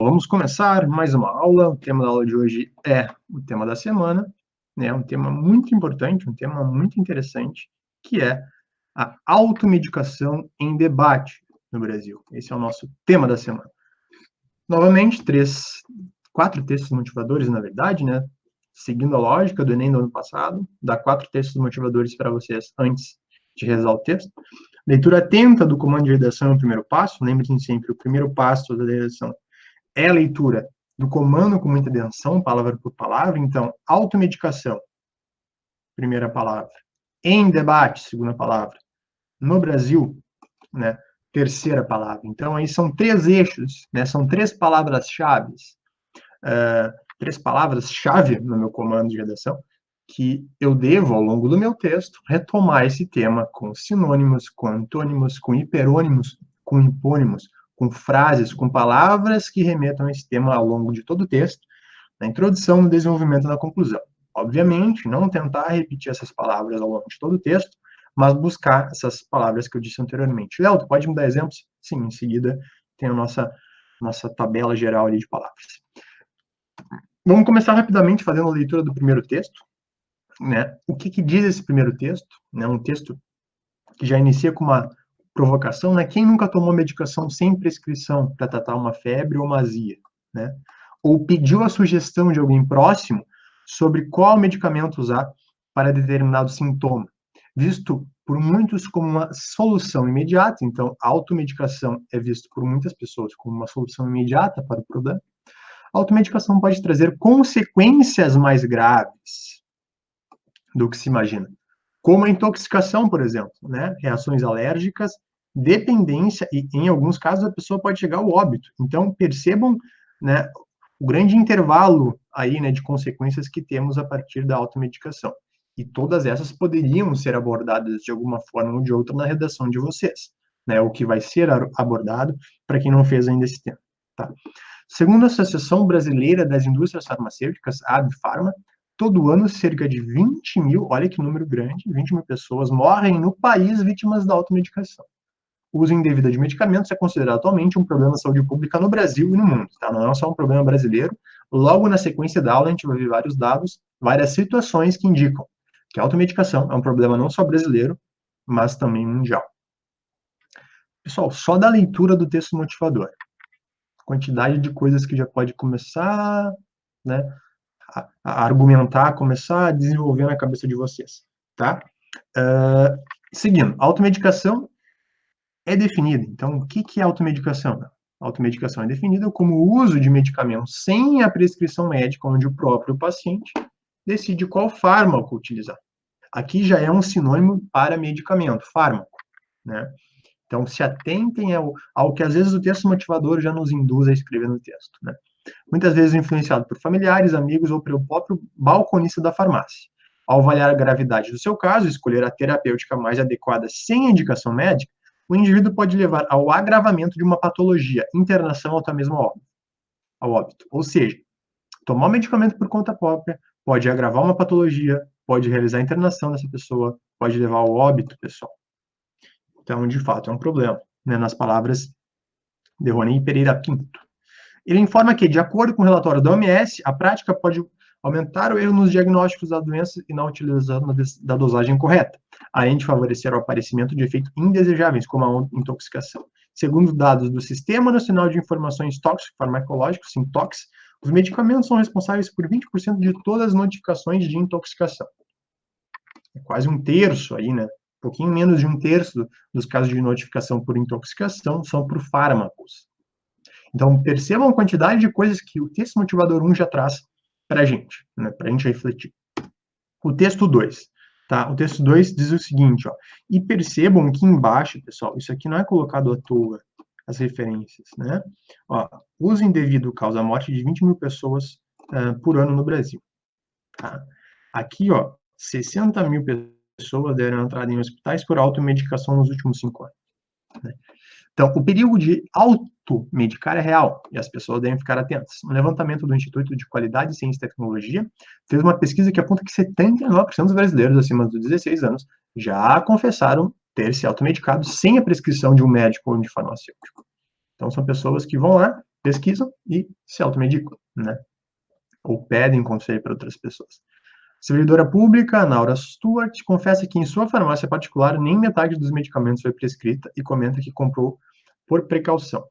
Vamos começar mais uma aula. O tema da aula de hoje é o tema da semana, né? Um tema muito importante, um tema muito interessante, que é a automedicação em debate no Brasil. Esse é o nosso tema da semana. Novamente, quatro textos motivadores, na verdade, né? Seguindo a lógica do Enem do ano passado, dá 4 textos motivadores para vocês antes de rezar o texto. Leitura atenta do comando de redação é o primeiro passo. Lembre-se sempre, o primeiro passo da redação é a leitura do comando com muita atenção, palavra por palavra. Então, automedicação, primeira palavra. Em debate, segunda palavra. No Brasil, né, terceira palavra. Então, aí são 3 eixos, né, são 3 palavras-chave, uh, 3 palavras-chave no meu comando de redação, que eu devo, ao longo do meu texto, retomar esse tema com sinônimos, com antônimos, com hiperônimos, com hipônimos, com frases, com palavras que remetam a esse tema ao longo de todo o texto, na introdução, no desenvolvimento e na conclusão. Obviamente, não tentar repetir essas palavras ao longo de todo o texto, mas buscar essas palavras que eu disse anteriormente. Léo, tu pode me dar exemplos? Sim, em seguida tem a nossa tabela geral ali de palavras. Vamos começar rapidamente fazendo a leitura do primeiro texto, né? O que diz esse primeiro texto? Né? Um texto que já inicia com uma provocação, né? Quem nunca tomou medicação sem prescrição para tratar uma febre ou uma azia, né? Ou pediu a sugestão de alguém próximo sobre qual medicamento usar para determinado sintoma, visto por muitos como uma solução imediata. Então, a automedicação é visto por muitas pessoas como uma solução imediata para o problema. A automedicação pode trazer consequências mais graves do que se imagina, como a intoxicação, por exemplo, né? Reações alérgicas, dependência e, em alguns casos, a pessoa pode chegar ao óbito. Então, percebam, né, o grande intervalo aí, né, de consequências que temos a partir da automedicação. E todas essas poderiam ser abordadas de alguma forma ou de outra na redação de vocês, né? O que vai ser abordado para quem não fez ainda esse tema, tá? Segundo a Associação Brasileira das Indústrias Farmacêuticas, a ABFarma, todo ano cerca de 20 mil, olha que número grande, 20 mil pessoas morrem no país vítimas da automedicação. O uso indevido de medicamentos é considerado atualmente um problema de saúde pública no Brasil e no mundo, tá? Não é só um problema brasileiro. Logo na sequência da aula a gente vai ver vários dados, várias situações que indicam que a automedicação é um problema não só brasileiro, mas também mundial. Pessoal, só da leitura do texto motivador, quantidade de coisas que já pode começar, né, a argumentar, começar a desenvolver na cabeça de vocês, tá? Seguindo, a automedicação é definida. Então, o que é automedicação? A automedicação é definida como o uso de medicamentos sem a prescrição médica, onde o próprio paciente decide qual fármaco utilizar. Aqui já é um sinônimo para medicamento, fármaco, né? Então, se atentem ao que às vezes o texto motivador já nos induz a escrever no texto, né? Muitas vezes influenciado por familiares, amigos ou pelo próprio balconista da farmácia. Ao avaliar a gravidade do seu caso e escolher a terapêutica mais adequada sem indicação médica, o indivíduo pode levar ao agravamento de uma patologia, internação ou até mesmo ao óbito. Ou seja, tomar um medicamento por conta própria pode agravar uma patologia, pode realizar a internação dessa pessoa, pode levar ao óbito, pessoal. Então, de fato, é um problema, né? Nas palavras de Rony Pereira Pinto. Ele informa que, de acordo com o relatório da OMS, a prática pode aumentar o erro nos diagnósticos da doença e na utilização da dosagem correta, além de favorecer o aparecimento de efeitos indesejáveis, como a intoxicação. Segundo dados do Sistema Nacional de Informações Tóxico-Farmacológicas, SINTOX, os medicamentos são responsáveis por 20% de todas as notificações de intoxicação. É quase um terço aí, né? Um pouquinho menos de um terço dos casos de notificação por intoxicação são por fármacos. Então, percebam a quantidade de coisas que o texto motivador 1 já traz para a gente, né, para a gente refletir. O texto 2, tá? O texto 2 diz o seguinte, ó, e percebam que embaixo, pessoal, isso aqui não é colocado à toa, as referências, né? Ó, uso indevido causa a morte de 20 mil pessoas por ano no Brasil. Tá? Aqui, ó, 60 mil pessoas deram entrada em hospitais por automedicação nos últimos 5 anos. Né? Então, o perigo de automedicar é real e as pessoas devem ficar atentas. Um levantamento do Instituto de Qualidade, Ciência e Tecnologia fez uma pesquisa que aponta que 79% dos brasileiros acima dos 16 anos já confessaram ter se automedicado sem a prescrição de um médico ou de farmacêutico. Então, são pessoas que vão lá, pesquisam e se automedicam, né? Ou pedem conselho para outras pessoas. Servidora pública, Naura Stuart, confessa que em sua farmácia particular nem metade dos medicamentos foi prescrita e comenta que comprou por precaução.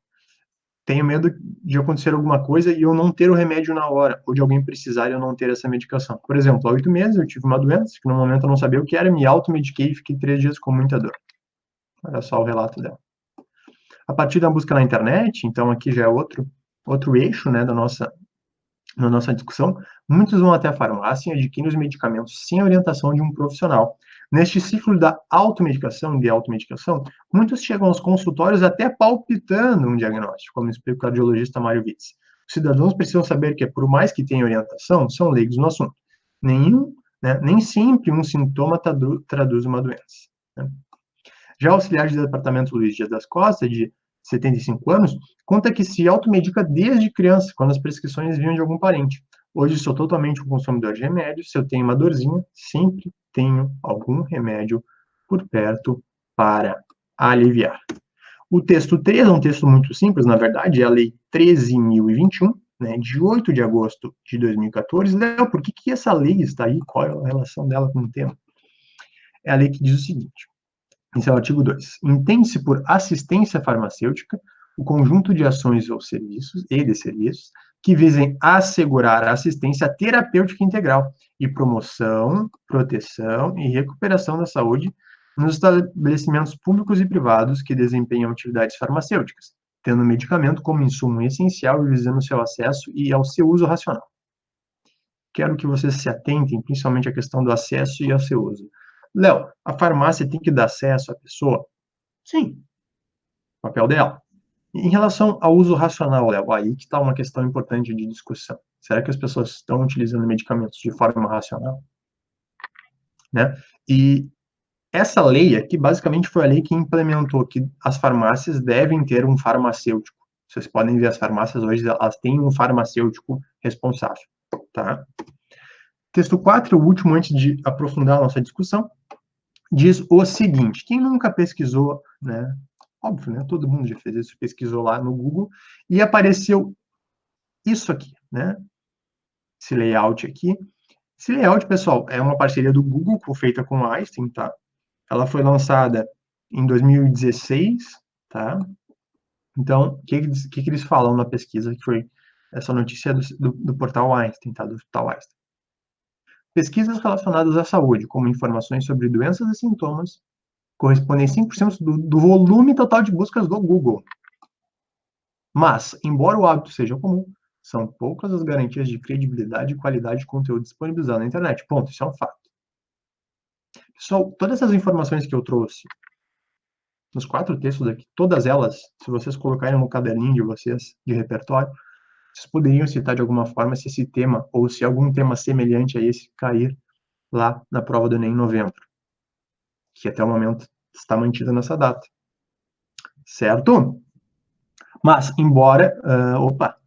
Tenho medo de acontecer alguma coisa e eu não ter o remédio na hora, ou de alguém precisar e eu não ter essa medicação. Por exemplo, há 8 meses eu tive uma doença que no momento eu não sabia o que era, me automediquei e fiquei 3 dias com muita dor. Olha só o relato dela. A partir da busca na internet, então aqui já é outro eixo, né, na nossa discussão, muitos vão até a farmácia e adquirem os medicamentos sem a orientação de um profissional. Neste ciclo da automedicação, muitos chegam aos consultórios até palpitando um diagnóstico, como explica o cardiologista Mário Witz. Os cidadãos precisam saber que, por mais que tenham orientação, são leigos no assunto. Nem sempre um sintoma traduz uma doença. Né? Já o auxiliar de departamento Luiz Dias das Costa, de 75 anos, conta que se automedica desde criança, quando as prescrições vinham de algum parente. Hoje sou totalmente um consumidor de remédios, se eu tenho uma dorzinha, sempre tenho algum remédio por perto para aliviar. O texto 3 é um texto muito simples, na verdade, é a Lei 13.021, né, de 8 de agosto de 2014. Léo, por que essa lei está aí? Qual é a relação dela com o tema? É a lei que diz o seguinte: esse é o artigo 2. Entende-se por assistência farmacêutica o conjunto de ações ou serviços e de serviços que visem assegurar a assistência terapêutica integral e promoção, proteção e recuperação da saúde nos estabelecimentos públicos e privados que desempenham atividades farmacêuticas, tendo o medicamento como insumo essencial e visando seu acesso e ao seu uso racional. Quero que vocês se atentem principalmente à questão do acesso e ao seu uso. Léo, a farmácia tem que dar acesso à pessoa? Sim, papel dela. Em relação ao uso racional, Léo, aí que está uma questão importante de discussão. Será que as pessoas estão utilizando medicamentos de forma racional? Né? E essa lei aqui, basicamente, foi a lei que implementou que as farmácias devem ter um farmacêutico. Vocês podem ver, as farmácias hoje, elas têm um farmacêutico responsável. Tá? Texto 4, o último, antes de aprofundar a nossa discussão, diz o seguinte: quem nunca pesquisou, né? Óbvio, né? Todo mundo já fez isso, pesquisou lá no Google e apareceu isso aqui, né? Esse layout aqui. Esse layout, pessoal, é uma parceria do Google feita com a Einstein, tá? Ela foi lançada em 2016, tá? Então, o que eles falam na pesquisa, que foi essa notícia do portal Einstein, tá? Do portal Einstein. Pesquisas relacionadas à saúde, como informações sobre doenças e sintomas, correspondem a 5% do volume total de buscas do Google. Mas, embora o hábito seja comum, são poucas as garantias de credibilidade e qualidade de conteúdo disponibilizado na internet. Ponto, isso é um fato. Pessoal, todas essas informações que eu trouxe, nos 4 textos aqui, todas elas, se vocês colocarem no caderninho de vocês, de repertório, vocês poderiam citar de alguma forma se esse tema, ou se algum tema semelhante a esse cair lá na prova do Enem em novembro, que até o momento está mantida nessa data. Certo? Mas, embora,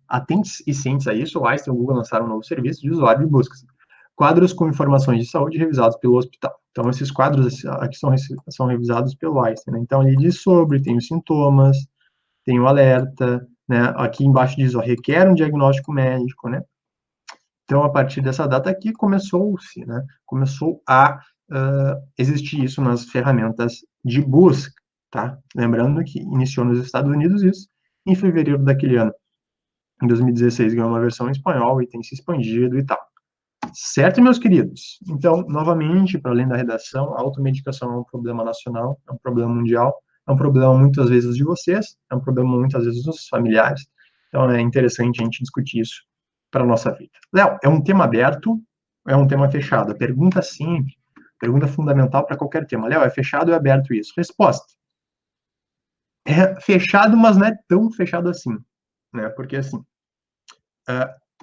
atentos e cientes a isso, o Einstein e o Google lançaram um novo serviço de usuário de buscas. Quadros com informações de saúde revisados pelo hospital. Então, esses quadros aqui são revisados pelo Einstein. Né? Então, ele diz sobre, tem os sintomas, tem o alerta, né? Aqui embaixo diz, requer um diagnóstico médico, né? Então, a partir dessa data aqui, começou a existir isso nas ferramentas de busca, tá? Lembrando que iniciou nos Estados Unidos isso, em fevereiro daquele ano. Em 2016 ganhou uma versão em espanhol e tem se expandido e tal. Certo, meus queridos? Então, novamente, para além da redação, a automedicação é um problema nacional, é um problema mundial, é um problema muitas vezes de vocês, é um problema muitas vezes dos familiares. Então, é interessante a gente discutir isso para a nossa vida. Léo, é um tema aberto, é um tema fechado? A pergunta sempre, pergunta fundamental para qualquer tema. Léo, é fechado ou é aberto isso? Resposta: é fechado, mas não é tão fechado assim, né? Porque assim,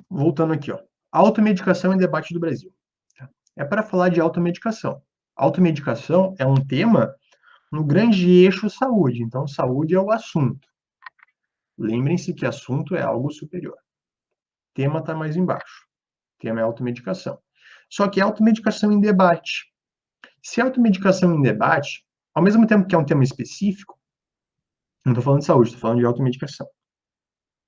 voltando aqui, automedicação em debate do Brasil. É para falar de automedicação. Automedicação é um tema no grande eixo saúde, então saúde é o assunto. Lembrem-se que assunto é algo superior. Tema está mais embaixo. Tema é automedicação. Só que é automedicação em debate. Se é automedicação em debate, ao mesmo tempo que é um tema específico, não estou falando de saúde, estou falando de automedicação.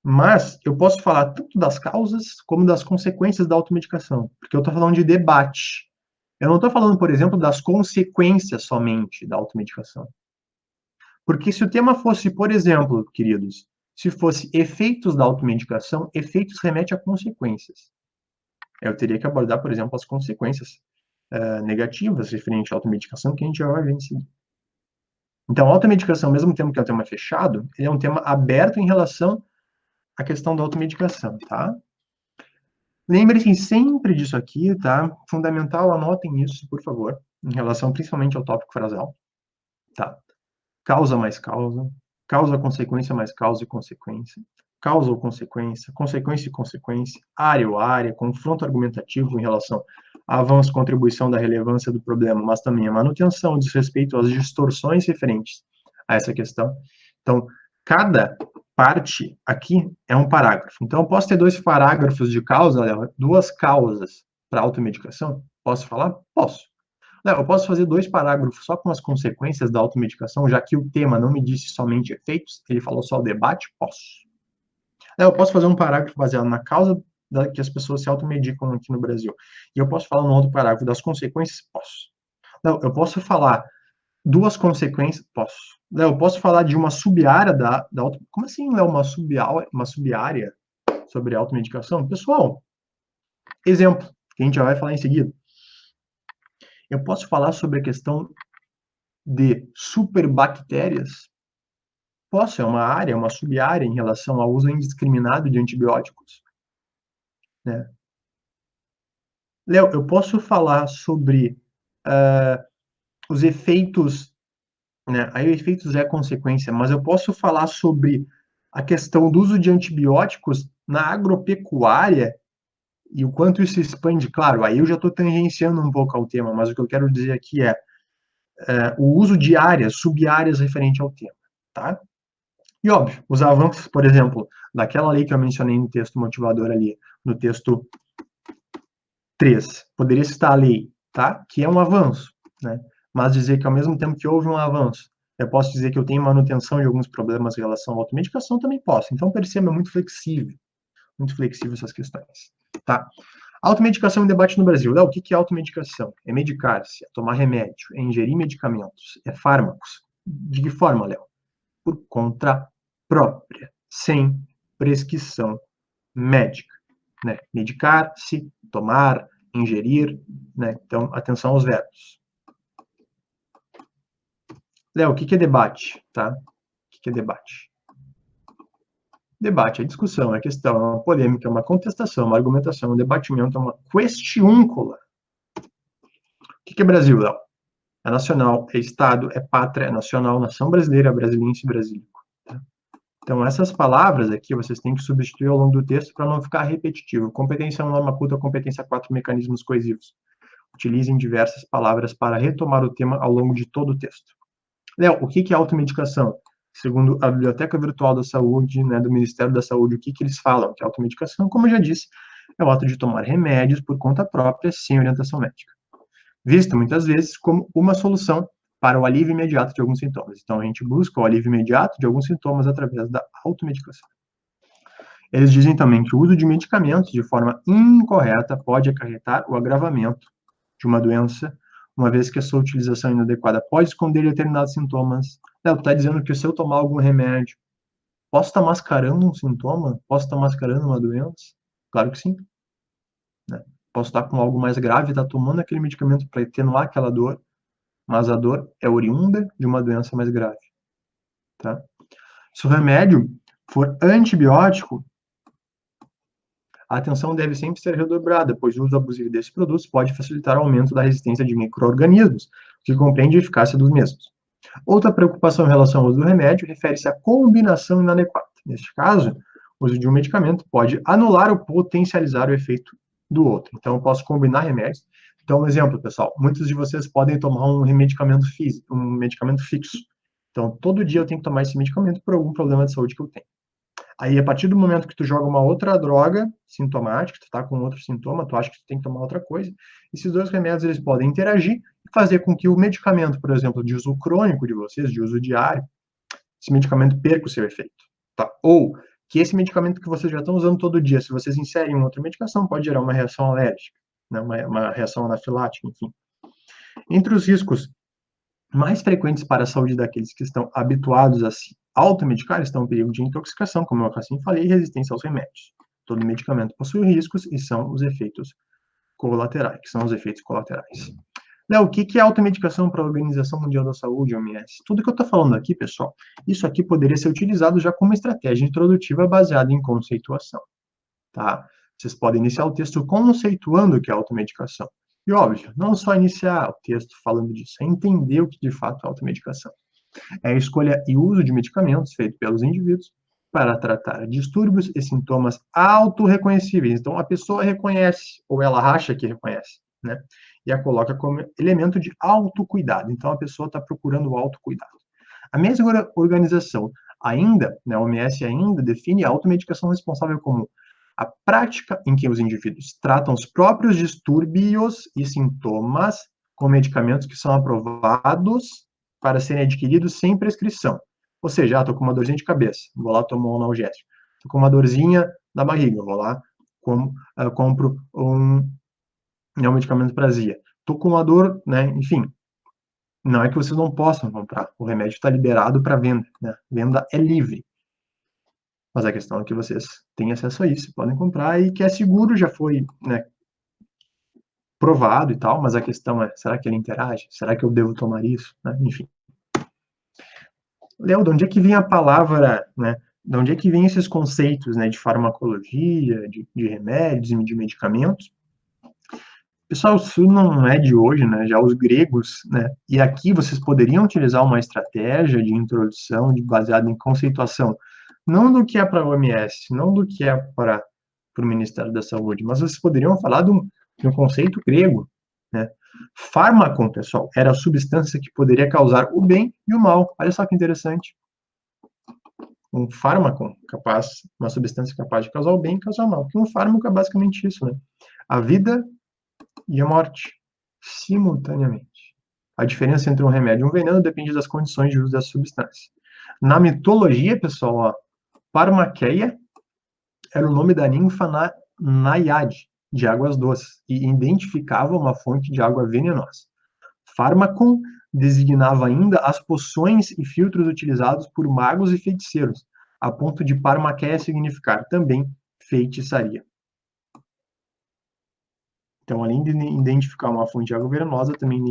Mas eu posso falar tanto das causas como das consequências da automedicação, porque eu estou falando de debate. Eu não estou falando, por exemplo, das consequências somente da automedicação. Porque se o tema fosse, por exemplo, queridos, se fosse efeitos da automedicação, efeitos remete a consequências. Eu teria que abordar, por exemplo, as consequências negativas referentes à automedicação, que a gente já vai ver em seguida. Então, a automedicação, ao mesmo tempo que é um tema fechado, ele é um tema aberto em relação à questão da automedicação, tá? Lembre-se sempre disso aqui, tá? Fundamental, anotem isso, por favor, em relação principalmente ao tópico frasal, tá? Causa mais causa consequência mais causa e consequência, causa ou consequência, consequência e consequência, área ou área, confronto argumentativo em relação a avanço, contribuição da relevância do problema, mas também a manutenção, diz respeito às distorções referentes a essa questão. Então, cada parte aqui é um parágrafo. Então, eu posso ter dois parágrafos de causa, duas causas para automedicação? Posso falar? Posso. Não, eu posso fazer dois parágrafos só com as consequências da automedicação, já que o tema não me disse somente efeitos, ele falou só o debate? Posso. Não, eu posso fazer um parágrafo baseado na causa que as pessoas se automedicam aqui no Brasil. E eu posso falar no outro parágrafo das consequências? Posso. Não, eu posso falar duas consequências? Posso. Não, eu posso falar de uma sub-área da auto... Como assim, Léo, uma sub-área sobre automedicação? Pessoal, exemplo, que a gente já vai falar em seguida. Eu posso falar sobre a questão de superbactérias? Posso, é uma área, uma sub-área em relação ao uso indiscriminado de antibióticos, né? Léo, eu posso falar sobre os efeitos, né? Aí efeitos é consequência, mas eu posso falar sobre a questão do uso de antibióticos na agropecuária e o quanto isso expande. Claro, aí eu já estou tangenciando um pouco ao tema, mas o que eu quero dizer aqui é o uso de áreas, sub-áreas referente ao tema, tá? E óbvio, os avanços, por exemplo, daquela lei que eu mencionei no texto motivador ali, no texto 3, poderia citar a lei, tá? Que é um avanço, né? Mas dizer que ao mesmo tempo que houve um avanço, eu posso dizer que eu tenho manutenção de alguns problemas em relação à automedicação, também posso. Então, perceba, é muito flexível essas questões, tá? Automedicação em debate no Brasil. Léo, o que é automedicação? É medicar-se, é tomar remédio, é ingerir medicamentos, é fármacos. De que forma, Léo? Por conta própria, sem prescrição médica, né? Medicar-se, tomar, ingerir, né? Então, atenção aos verbos. Léo, o que é debate, tá? O que é debate? Debate é discussão, é questão, é uma polêmica, é uma contestação, uma argumentação, um debatimento, é uma questiúncula. O que é Brasil, Léo? É nacional, é Estado, é pátria, é nacional, nação brasileira, brasiliense e brasílico. Tá? Então, essas palavras aqui vocês têm que substituir ao longo do texto para não ficar repetitivo. Competência 1, norma culta, competência 4, mecanismos coesivos. Utilizem diversas palavras para retomar o tema ao longo de todo o texto. Léo, o que é automedicação? Segundo a Biblioteca Virtual da Saúde, né, do Ministério da Saúde, o que eles falam? Que automedicação, como eu já disse, é o ato de tomar remédios por conta própria, sem orientação médica. Visto muitas vezes como uma solução para o alívio imediato de alguns sintomas. Então, a gente busca o alívio imediato de alguns sintomas através da automedicação. Eles dizem também que o uso de medicamentos de forma incorreta pode acarretar o agravamento de uma doença, uma vez que a sua utilização inadequada pode esconder determinados sintomas. Está dizendo que se eu tomar algum remédio, posso estar mascarando um sintoma? Posso estar mascarando uma doença? Claro que sim. Né? Posso estar com algo mais grave, estar tomando aquele medicamento para atenuar aquela dor, mas a dor é oriunda de uma doença mais grave. Tá? Se o remédio for antibiótico, a atenção deve sempre ser redobrada, pois o uso abusivo desses produtos pode facilitar o aumento da resistência de micro-organismos, o que compreende a eficácia dos mesmos. Outra preocupação em relação ao uso do remédio refere-se à combinação inadequada. Neste caso, o uso de um medicamento pode anular ou potencializar o efeito do outro. Então, eu posso combinar remédios. Então, um exemplo, pessoal, muitos de vocês podem tomar um medicamento físico, um medicamento fixo. Então, todo dia eu tenho que tomar esse medicamento por algum problema de saúde que eu tenho. Aí, a partir do momento que tu joga uma outra droga sintomática, tu tá com outro sintoma, tu acha que tu tem que tomar outra coisa, esses dois remédios, eles podem interagir e fazer com que o medicamento, por exemplo, de uso crônico de vocês, de uso diário, esse medicamento perca o seu efeito, tá? Ou que esse medicamento que vocês já estão usando todo dia, se vocês inserem uma outra medicação, pode gerar uma reação alérgica, né, uma reação anafilática, enfim. Entre os riscos mais frequentes para a saúde daqueles que estão habituados a se automedicar estão o perigo de intoxicação, como eu assim falei, e resistência aos remédios. Todo medicamento possui riscos e são os efeitos colaterais, que são os efeitos colaterais. Léo, o que é automedicação para a Organização Mundial da Saúde, OMS? Tudo que eu estou falando aqui, pessoal, isso aqui poderia ser utilizado já como estratégia introdutiva baseada em conceituação, tá? Vocês podem iniciar o texto conceituando o que é automedicação. E, óbvio, não só iniciar o texto falando disso, é entender o que de fato é automedicação. É a escolha e uso de medicamentos feito pelos indivíduos para tratar distúrbios e sintomas autorreconhecíveis. Então, a pessoa reconhece, ou ela acha que reconhece, né? E a coloca como elemento de autocuidado. Então, a pessoa está procurando o autocuidado. A mesma organização ainda, né, a OMS ainda define a automedicação responsável como a prática em que os indivíduos tratam os próprios distúrbios e sintomas com medicamentos que são aprovados para serem adquiridos sem prescrição. Ou seja, estou com uma dorzinha de cabeça, vou lá tomar um analgésico. Estou com uma dorzinha na barriga, vou lá, compro um medicamento para azia. Estou com uma dor, né, enfim. Não é que vocês não possam comprar, o remédio está liberado para venda, né? Venda é livre. Mas a questão é que vocês têm acesso a isso, podem comprar e que é seguro, já foi, né, provado e tal, mas a questão é, será que ele interage? Será que eu devo tomar isso? Né? Enfim. Léo, de onde é que vem a palavra, né, de onde é que vem esses conceitos, né, de farmacologia, de remédios e de medicamentos? Pessoal, isso não é de hoje, né, já os gregos, né, e aqui vocês poderiam utilizar uma estratégia de introdução baseada em conceituação, não do que é para a OMS, não do que é para o Ministério da Saúde, mas vocês poderiam falar de um conceito grego, né? Fármaco, pessoal, era a substância que poderia causar o bem e o mal. Olha só que interessante. Um fármaco capaz, uma substância capaz de causar o bem e causar o mal. Porque um fármaco é basicamente isso, né? A vida e a morte, simultaneamente. A diferença entre um remédio e um veneno depende das condições de uso dessa substância. Na mitologia, pessoal, ó, Parmaqueia era o nome da ninfa Naiade, de águas doces, e identificava uma fonte de água venenosa. Fármacon designava ainda as poções e filtros utilizados por magos e feiticeiros, a ponto de Parmaqueia significar também feitiçaria. Então, além de identificar uma fonte de água venenosa, também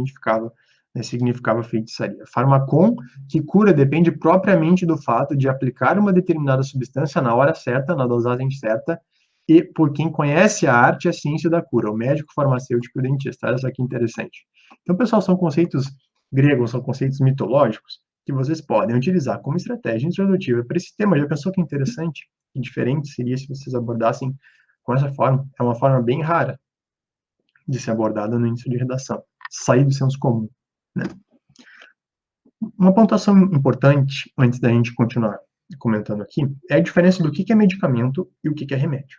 significava feitiçaria. Farmacon, que cura, depende propriamente do fato de aplicar uma determinada substância na hora certa, na dosagem certa, e por quem conhece a arte e a ciência da cura, o médico, farmacêutico e o dentista. Olha só que interessante. Então, pessoal, são conceitos gregos, são conceitos mitológicos que vocês podem utilizar como estratégia introdutiva para esse tema. Já pensou que interessante? Que diferente seria se vocês abordassem com essa forma? É uma forma bem rara de ser abordada no início de redação. Sair do senso comum, né? Uma pontuação importante, antes da gente continuar comentando aqui, é a diferença do que é medicamento e o que é remédio.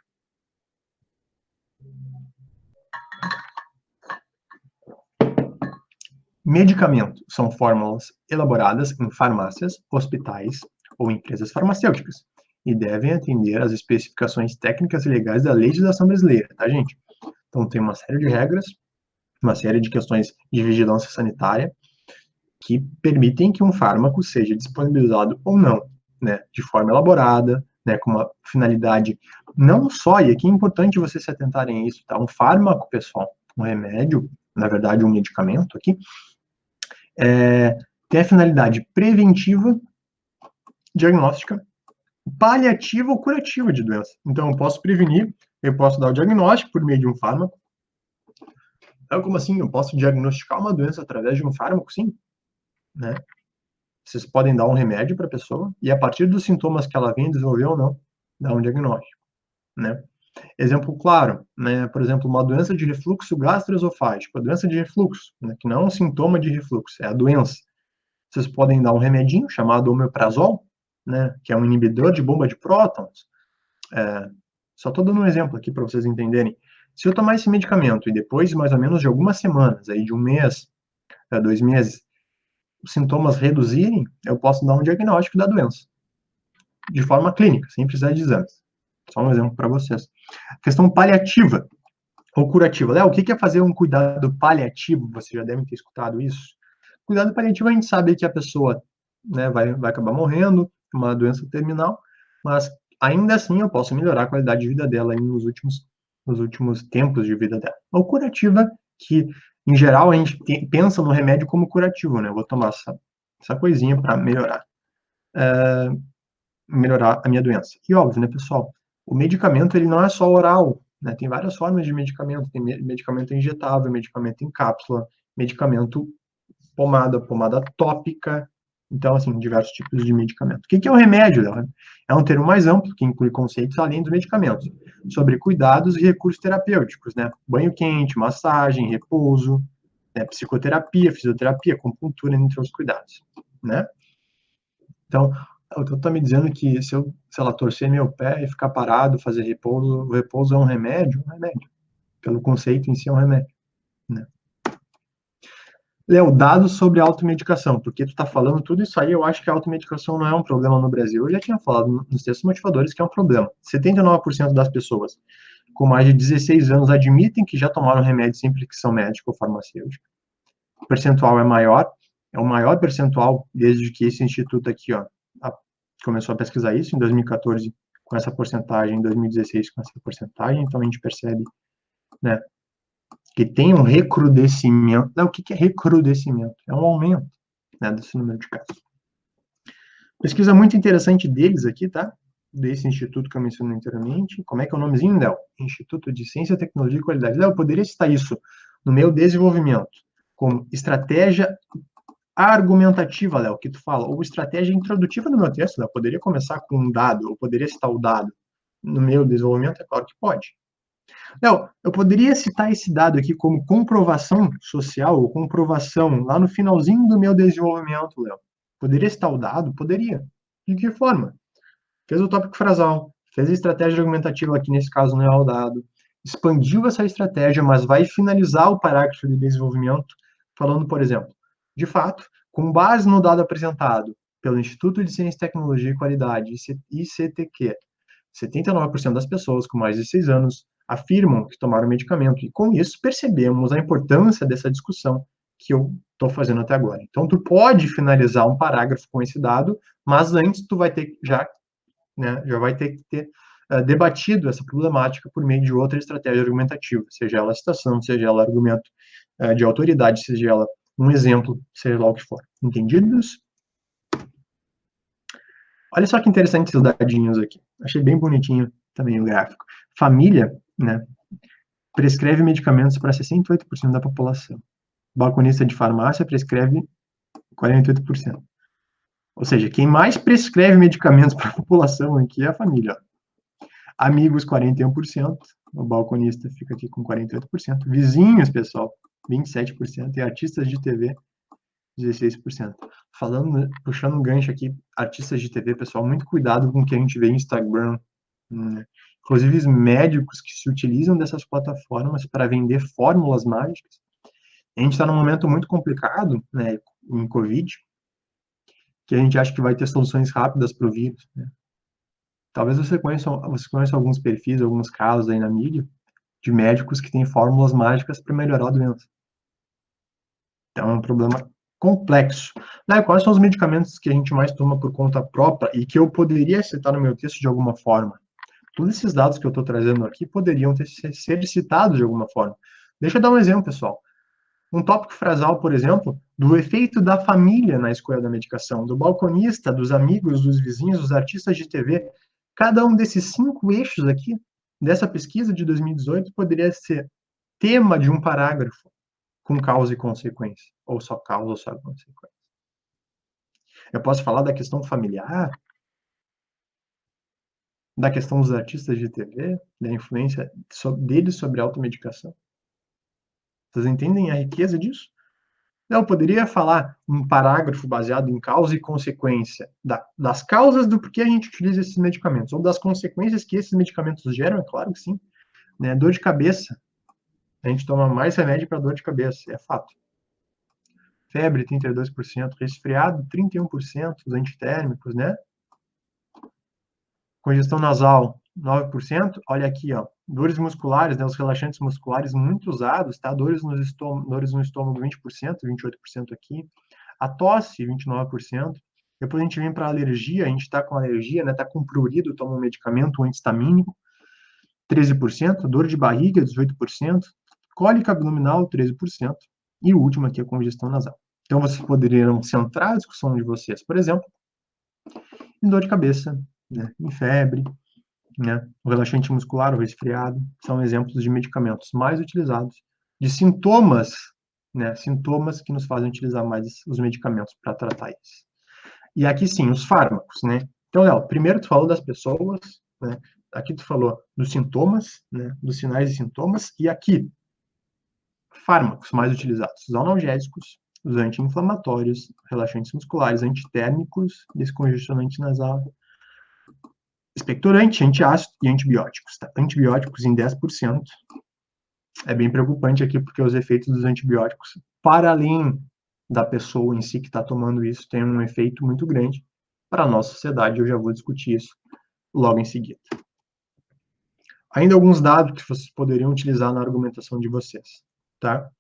Medicamento são fórmulas elaboradas em farmácias, hospitais ou empresas farmacêuticas e devem atender às especificações técnicas e legais da legislação brasileira, tá, gente? Então, tem uma série de regras, uma série de questões de vigilância sanitária que permitem que um fármaco seja disponibilizado ou não, né, de forma elaborada, né, com uma finalidade não só, e aqui é importante vocês se atentarem a isso, tá? Um fármaco, pessoal, um remédio, na verdade, um medicamento aqui, tem a finalidade preventiva, diagnóstica, paliativa ou curativa de doença. Então, eu posso prevenir, eu posso dar o diagnóstico por meio de um fármaco. Então, como assim? Eu posso diagnosticar uma doença através de um fármaco? Sim. Né? Vocês podem dar um remédio para a pessoa e, a partir dos sintomas que ela vem desenvolver ou não, dar um diagnóstico. Né? Exemplo claro, né? Por exemplo, uma doença de refluxo gastroesofágico. A doença de refluxo, né? Que não é um sintoma de refluxo, é a doença. Vocês podem dar um remedinho chamado omeprazol, né? Que é um inibidor de bomba de prótons. Só estou dando um exemplo aqui para vocês entenderem. Se eu tomar esse medicamento e depois, mais ou menos, de algumas semanas, aí de um mês, 2 meses, os sintomas reduzirem, eu posso dar um diagnóstico da doença. de forma clínica, sem precisar de exames. Só um exemplo para vocês. Questão paliativa ou curativa. Léo, o que é fazer um cuidado paliativo? Você já deve ter escutado isso. Cuidado paliativo, a gente sabe que a pessoa, né, vai acabar morrendo, uma doença terminal, mas ainda assim eu posso melhorar a qualidade de vida dela aí nos últimos tempos de vida dela. Ou curativa, que em geral a gente pensa no remédio como curativo, né? Eu vou tomar essa coisinha para melhorar a minha doença. E óbvio, né, pessoal, o medicamento ele não é só oral, né? Tem várias formas de medicamento, tem medicamento injetável, medicamento em cápsula, medicamento pomada tópica, então, assim, diversos tipos de medicamento. O que é o remédio, Léo? É um termo mais amplo, que inclui conceitos além dos medicamentos, sobre cuidados e recursos terapêuticos, né? Banho quente, massagem, repouso, né? Psicoterapia, fisioterapia, acupuntura, entre os cuidados, né? Então, o doutor está me dizendo que se eu, sei lá, torcer meu pé e ficar parado, fazer repouso, o repouso é um remédio? Um remédio. Pelo conceito em si é um remédio, né? Léo, dados sobre automedicação, porque tu está falando tudo isso aí, eu acho que a automedicação não é um problema no Brasil. Eu já tinha falado nos textos motivadores que é um problema. 79% das pessoas com mais de 16 anos admitem que já tomaram remédio sem prescrição médica ou farmacêutica. O percentual é o maior percentual desde que esse instituto aqui, ó, começou a pesquisar isso, em 2014 com essa porcentagem, em 2016 com essa porcentagem, então a gente percebe, né, que tem um recrudescimento. O que é recrudescimento? É um aumento, né, desse número de casos. Pesquisa muito interessante deles aqui, tá? Desse instituto que eu mencionei anteriormente. Como é que é o nomezinho, Léo? Instituto de Ciência, Tecnologia e Qualidade. Léo, eu poderia citar isso no meu desenvolvimento como estratégia argumentativa, Léo, que tu fala, ou estratégia introdutiva no meu texto, Léo. Poderia começar com um dado, ou poderia citar o dado no meu desenvolvimento? É claro que pode. Léo, eu poderia citar esse dado aqui como comprovação social, ou comprovação lá no finalzinho do meu desenvolvimento, Léo. Poderia citar o dado? Poderia. De que forma? Fez o tópico frasal, fez a estratégia argumentativa, aqui nesse caso não é o dado, expandiu essa estratégia, mas vai finalizar o parágrafo de desenvolvimento falando, por exemplo, de fato, com base no dado apresentado pelo Instituto de Ciência, Tecnologia e Qualidade, ICTQ, 79% das pessoas com mais de 6 anos afirmam que tomaram medicamento. E com isso percebemos a importância dessa discussão que eu estou fazendo até agora. Então, tu pode finalizar um parágrafo com esse dado, mas antes tu vai ter já vai ter que ter debatido essa problemática por meio de outra estratégia argumentativa, seja ela citação, seja ela argumento de autoridade, seja ela um exemplo, seja lá o que for. Entendidos? Olha só que interessante esses dadinhos aqui. Achei bem bonitinho também o gráfico. Família, né, prescreve medicamentos para 68% da população. Balconista de farmácia prescreve 48%. Ou seja, quem mais prescreve medicamentos para a população aqui é a família. Amigos, 41%. O balconista fica aqui com 48%. Vizinhos, pessoal, 27%. E artistas de TV, 16%. Falando, puxando um gancho aqui, artistas de TV, pessoal, muito cuidado com o que a gente vê no Instagram, né? Inclusive os médicos que se utilizam dessas plataformas para vender fórmulas mágicas. A gente está num momento muito complicado, né, em Covid, que a gente acha que vai ter soluções rápidas para o vírus, né? Talvez você conheça alguns perfis, alguns casos aí na mídia, de médicos que têm fórmulas mágicas para melhorar a doença. Então, é um problema complexo. Né? Quais são os medicamentos que a gente mais toma por conta própria e que eu poderia citar no meu texto de alguma forma? Todos esses dados que eu estou trazendo aqui poderiam ser citados de alguma forma. Deixa eu dar um exemplo, pessoal. Um tópico frasal, por exemplo, do efeito da família na escolha da medicação, do balconista, dos amigos, dos vizinhos, dos artistas de TV. Cada um desses 5 eixos aqui, dessa pesquisa de 2018, poderia ser tema de um parágrafo com causa e consequência, ou só causa ou só consequência. Eu posso falar da questão familiar, da questão dos artistas de TV, da influência deles sobre a automedicação. Vocês entendem a riqueza disso? Eu poderia falar um parágrafo baseado em causa e consequência das causas do porquê a gente utiliza esses medicamentos, ou das consequências que esses medicamentos geram, é claro que sim. Né? Dor de cabeça, a gente toma mais remédio para dor de cabeça, é fato. Febre, 32%, resfriado, 31%, os antitérmicos, né? Congestão nasal, 9%. Olha aqui, ó, dores musculares, né, os relaxantes musculares muito usados, tá? Dores no estômago, 20%, 28% aqui. A tosse, 29%. Depois a gente vem para alergia, a gente está com alergia, né? Está com prurido, toma um medicamento, um antistamínico, 13%. Dor de barriga, 18%. Cólica abdominal, 13%. E o último aqui é congestão nasal. Então, vocês poderiam centrar a discussão de vocês, por exemplo, em dor de cabeça, né? Em febre, né? O relaxante muscular, o resfriado, são exemplos de medicamentos mais utilizados, de sintomas, né? Sintomas que nos fazem utilizar mais os medicamentos para tratar isso. E aqui sim, os fármacos, né? Então, Léo, primeiro tu falou das pessoas, né? Aqui tu falou dos sintomas, né? Dos sinais e sintomas, e aqui, fármacos mais utilizados, os analgésicos, os anti-inflamatórios, relaxantes musculares, antitérmicos, descongestionante nasal, expectorante, antiácido e antibióticos. Tá? Antibióticos em 10%. É bem preocupante aqui, porque os efeitos dos antibióticos, para além da pessoa em si que está tomando isso, tem um efeito muito grande para a nossa sociedade. Eu já vou discutir isso logo em seguida. Ainda alguns dados que vocês poderiam utilizar na argumentação de vocês, tá?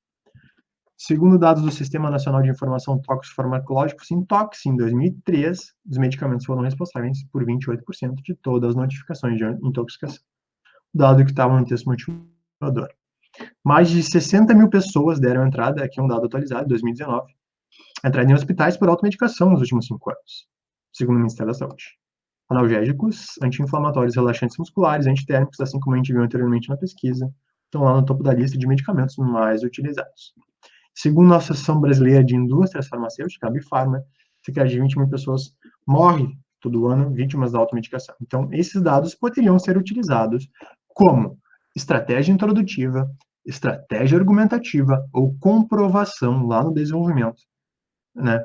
Segundo dados do Sistema Nacional de Informação Tóxico-Farmacológico, Sintox, em 2003, os medicamentos foram responsáveis por 28% de todas as notificações de intoxicação. Dado que estava no texto motivador. Mais de 60 mil pessoas deram entrada, aqui é um dado atualizado, 2019, entrada em hospitais por automedicação nos últimos 5 anos, segundo o Ministério da Saúde. Analgésicos, anti-inflamatórios, relaxantes musculares, antitérmicos, assim como a gente viu anteriormente na pesquisa, estão lá no topo da lista de medicamentos mais utilizados. Segundo a Associação Brasileira de Indústrias Farmacêuticas, a Bifarma, cerca de 20 mil pessoas morrem todo ano vítimas da automedicação. Então, esses dados poderiam ser utilizados como estratégia introdutiva, estratégia argumentativa ou comprovação lá no desenvolvimento, né,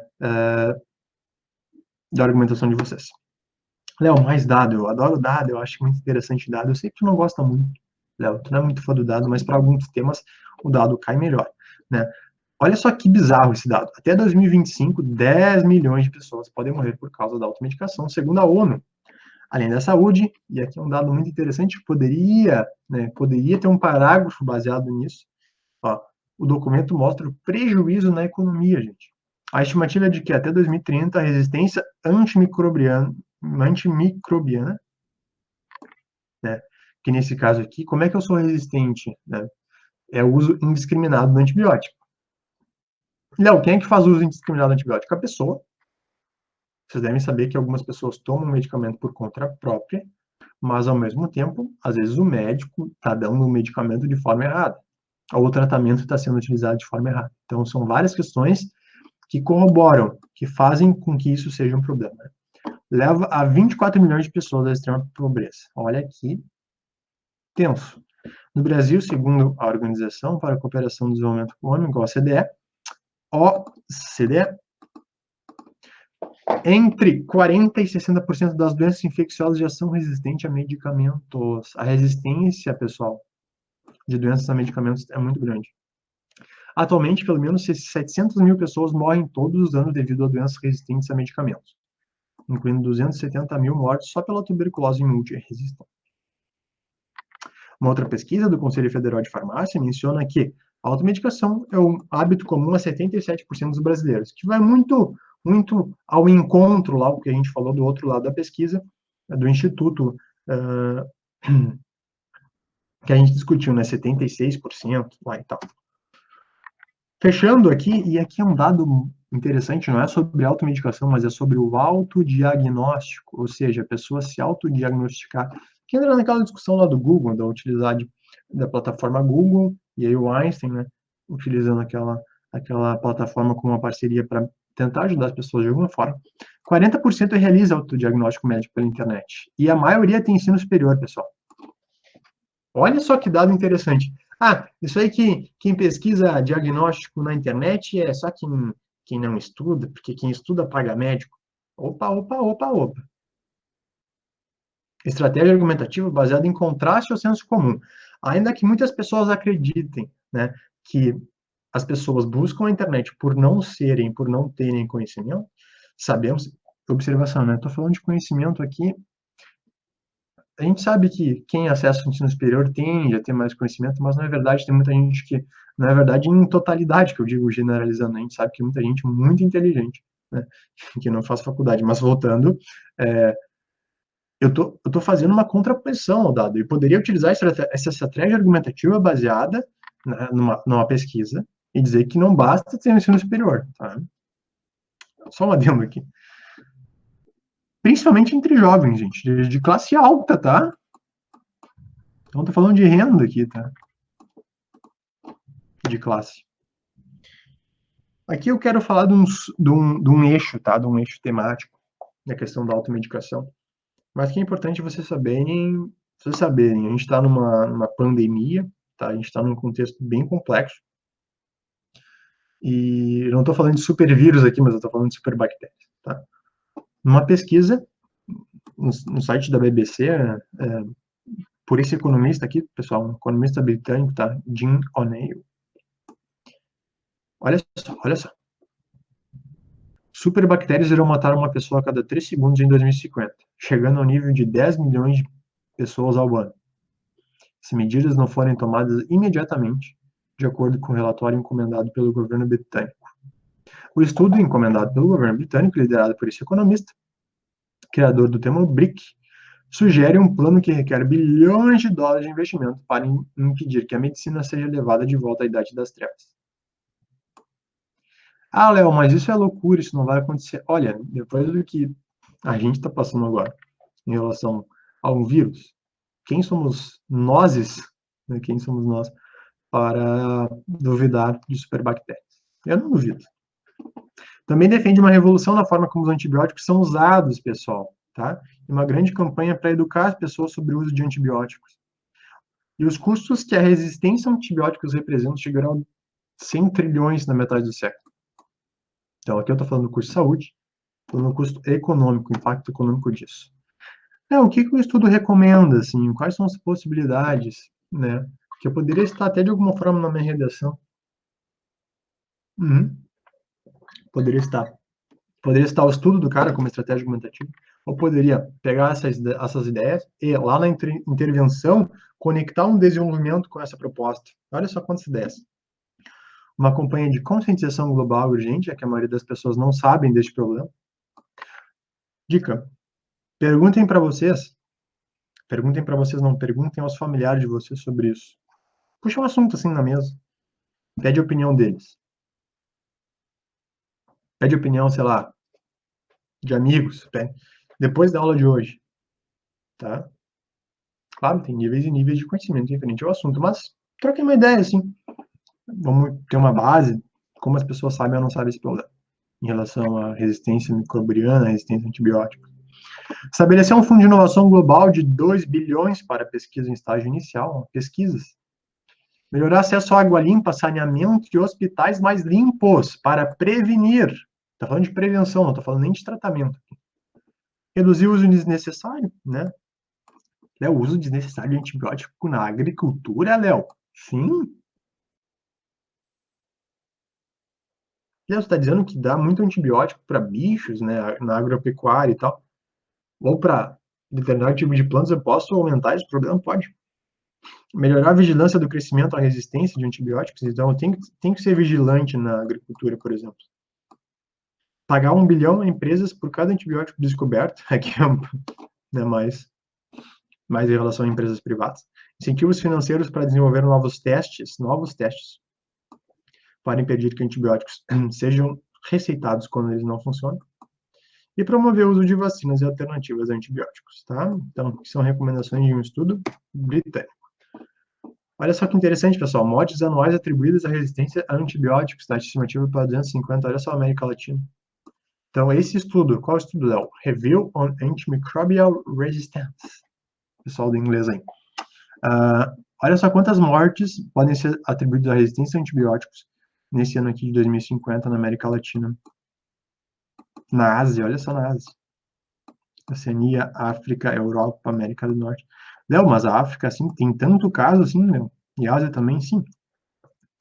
da argumentação de vocês. Léo, mais dado, eu adoro dado, eu acho muito interessante dado, eu sei que tu não gosta muito, Léo, tu não é muito fã do dado, mas para alguns temas o dado cai melhor, né? Olha só que bizarro esse dado. Até 2025, 10 milhões de pessoas podem morrer por causa da automedicação, segundo a ONU. Além da saúde, e aqui é um dado muito interessante, poderia ter um parágrafo baseado nisso. Ó, o documento mostra o prejuízo na economia, gente. A estimativa é de que até 2030 a resistência antimicrobiana, né, que nesse caso aqui, como é que eu sou resistente? Né? É o uso indiscriminado do antibiótico. Léo, quem é que faz uso indiscriminado do antibiótico? A pessoa. Vocês devem saber que algumas pessoas tomam medicamento por conta própria, mas ao mesmo tempo, às vezes o médico está dando o medicamento de forma errada, ou o tratamento está sendo utilizado de forma errada. Então, são várias questões que corroboram, que fazem com que isso seja um problema. Leva a 24 milhões de pessoas à extrema pobreza. Olha aqui, tenso. No Brasil, segundo a Organização para a Cooperação e Desenvolvimento Econômico, OCDE, entre 40% e 60% das doenças infecciosas já são resistentes a medicamentos. A resistência, pessoal, de doenças a medicamentos é muito grande. Atualmente, pelo menos 700 mil pessoas morrem todos os anos devido a doenças resistentes a medicamentos, incluindo 270 mil mortes só pela tuberculose multiresistente. Uma outra pesquisa do Conselho Federal de Farmácia menciona que a automedicação é um hábito comum a 77% dos brasileiros, que vai muito ao encontro lá, o que a gente falou do outro lado da pesquisa, do Instituto, que a gente discutiu, né, 76% lá e tal. Fechando aqui, e aqui é um dado interessante, não é sobre automedicação, mas é sobre o autodiagnóstico, ou seja, a pessoa se autodiagnosticar, que entra naquela discussão lá do Google, da utilidade da plataforma Google, e aí o Einstein, né, utilizando aquela plataforma como uma parceria para tentar ajudar as pessoas de alguma forma. 40% realiza autodiagnóstico médico pela internet, e a maioria tem ensino superior, pessoal. Olha só que dado interessante. Ah, isso aí que quem pesquisa diagnóstico na internet é só quem não estuda, porque quem estuda paga médico. Opa, opa, opa, opa. Estratégia argumentativa baseada em contraste ao senso comum. Ainda que muitas pessoas acreditem, né, que as pessoas buscam a internet por não terem conhecimento, sabemos, observação, né, estou falando de conhecimento aqui a gente sabe que quem acessa o ensino superior tende a ter mais conhecimento, mas na verdade tem muita gente que, na verdade, em totalidade, que eu digo generalizando, a gente sabe que muita gente muito inteligente, né, que não faz faculdade. Mas voltando, eu tô fazendo uma contraposição ao dado. Eu poderia utilizar essa estratégia argumentativa baseada numa pesquisa e dizer que não basta ter um ensino superior, tá? Só um adendo aqui. Principalmente entre jovens, gente, de classe alta, tá? Então, tô falando de renda aqui, tá? De classe. Aqui eu quero falar de um eixo, tá? De um eixo temático, da questão da automedicação. Mas que é importante vocês saberem, a gente está numa pandemia, tá? A gente está num contexto bem complexo. E eu não estou falando de supervírus aqui, mas eu estou falando de superbactérias, tá? Numa pesquisa no site da BBC, por esse economista aqui, pessoal, um economista britânico, tá? Jim O'Neill. Olha só, olha só. Superbactérias irão matar uma pessoa a cada 3 segundos em 2050, chegando ao nível de 10 milhões de pessoas ao ano, se medidas não forem tomadas imediatamente, de acordo com o relatório encomendado pelo governo britânico. O estudo encomendado pelo governo britânico, liderado por esse economista, criador do termo BRIC, sugere um plano que requer bilhões de dólares de investimento para impedir que a medicina seja levada de volta à Idade das Trevas. Ah, Léo, mas isso é loucura, isso não vai acontecer. Olha, depois do que a gente está passando agora em relação a um vírus, quem somos nós, né, quem somos nós para duvidar de superbactérias? Eu não duvido. Também defende uma revolução na forma como os antibióticos são usados, pessoal, tá? E uma grande campanha para educar as pessoas sobre o uso de antibióticos. E os custos que a resistência a antibióticos representa chegarão a 100 trilhões na metade do século. Então, aqui eu estou falando do custo de saúde, falando do custo econômico, o impacto econômico disso. O que o estudo recomenda, assim, quais são as possibilidades, né? Que eu poderia estar até de alguma forma na minha redação. Uhum. Poderia estar. Poderia estar o estudo do cara como estratégia argumentativa, ou poderia pegar essas ideias e, lá na intervenção, conectar um desenvolvimento com essa proposta. Olha só quantas ideias. Uma campanha de conscientização global urgente, é que a maioria das pessoas não sabem deste problema. Dica: perguntem para vocês, não, perguntem aos familiares de vocês sobre isso. Puxa um assunto assim na mesa, pede a opinião deles. Pede opinião, sei lá, de amigos, depois da aula de hoje, tá? Claro, tem níveis e níveis de conhecimento referente ao assunto, mas troquem uma ideia, assim. Vamos ter uma base, como as pessoas sabem ou não sabem esse problema, em relação à resistência microbiana, resistência a antibióticos. Estabelecer um fundo de inovação global de 2 bilhões para pesquisa em estágio inicial, pesquisas. Melhorar acesso à água limpa, saneamento e hospitais mais limpos para prevenir. Está falando de prevenção, não estou falando nem de tratamento. Reduzir o uso desnecessário, né? Léo, o uso desnecessário de antibiótico na agricultura, Léo? Sim. Léo, você está dizendo que dá muito antibiótico para bichos, né, na agropecuária e tal, ou para determinado tipo de plantas, eu posso aumentar esse problema? Pode. Melhorar a vigilância do crescimento à resistência de antibióticos, então tem que ser vigilante na agricultura, por exemplo. Pagar 1 bilhão a empresas por cada antibiótico descoberto, aqui é mais em relação a empresas privadas. Incentivos financeiros para desenvolver novos testes, para impedir que antibióticos sejam receitados quando eles não funcionam. E promover o uso de vacinas e alternativas a antibióticos, tá? Então, são recomendações de um estudo britânico. Olha só que interessante, pessoal. Mortes anuais atribuídas à resistência a antibióticos, tá? Estimativa para 250, olha só a América Latina. Então, esse estudo, qual estudo é o Review on Antimicrobial Resistance? Pessoal do inglês aí. Olha só quantas mortes podem ser atribuídas à resistência a antibióticos nesse ano aqui de 2050 na América Latina. Na Ásia, olha só na Ásia. Oceania, África, Europa, América do Norte. Léo, mas a África, assim, tem tanto caso assim, Léo. E a Ásia também, sim.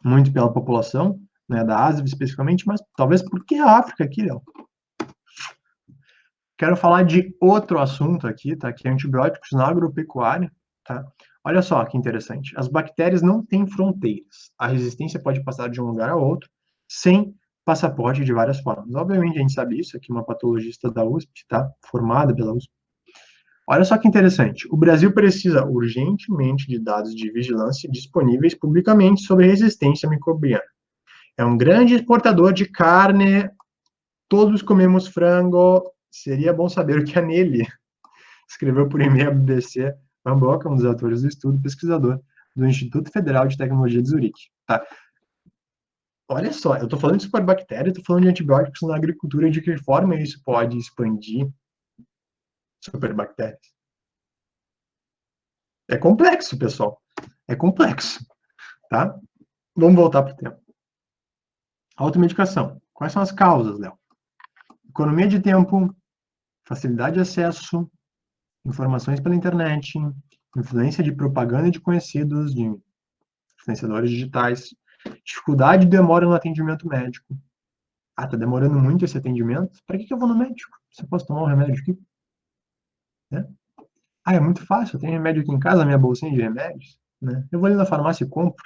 Muito pela população, né, da Ásia especificamente, mas talvez porque a África aqui, Léo. Quero falar de outro assunto aqui, tá? Que é antibióticos na agropecuária, tá? Olha só que interessante. As bactérias não têm fronteiras. A resistência pode passar de um lugar a outro sem passaporte de várias formas. Obviamente a gente sabe isso, aqui uma patologista da USP, tá? Formada pela USP. Olha só que interessante. O Brasil precisa urgentemente de dados de vigilância disponíveis publicamente sobre resistência microbiana. É um grande exportador de carne. Todos comemos frango. Seria bom saber o que é nele. Escreveu por e-mail a BBC Ramboca, um dos autores do estudo, pesquisador do Instituto Federal de Tecnologia de Zurique. Tá? Olha só, eu estou falando de superbactéria, estou falando de antibióticos na agricultura, de que forma isso pode expandir superbactérias. É complexo, pessoal. É complexo, tá? Vamos voltar para o tema. Automedicação. Quais são as causas, Léo? Economia de tempo, facilidade de acesso, informações pela internet, influência de propaganda de conhecidos, de influenciadores digitais, dificuldade e demora no atendimento médico. Ah, tá demorando muito esse atendimento? Para que eu vou no médico? Se eu posso tomar um remédio aqui? Né? Ah, é muito fácil, eu tenho remédio aqui em casa, minha bolsinha de remédios. Né? Eu vou ali na farmácia e compro.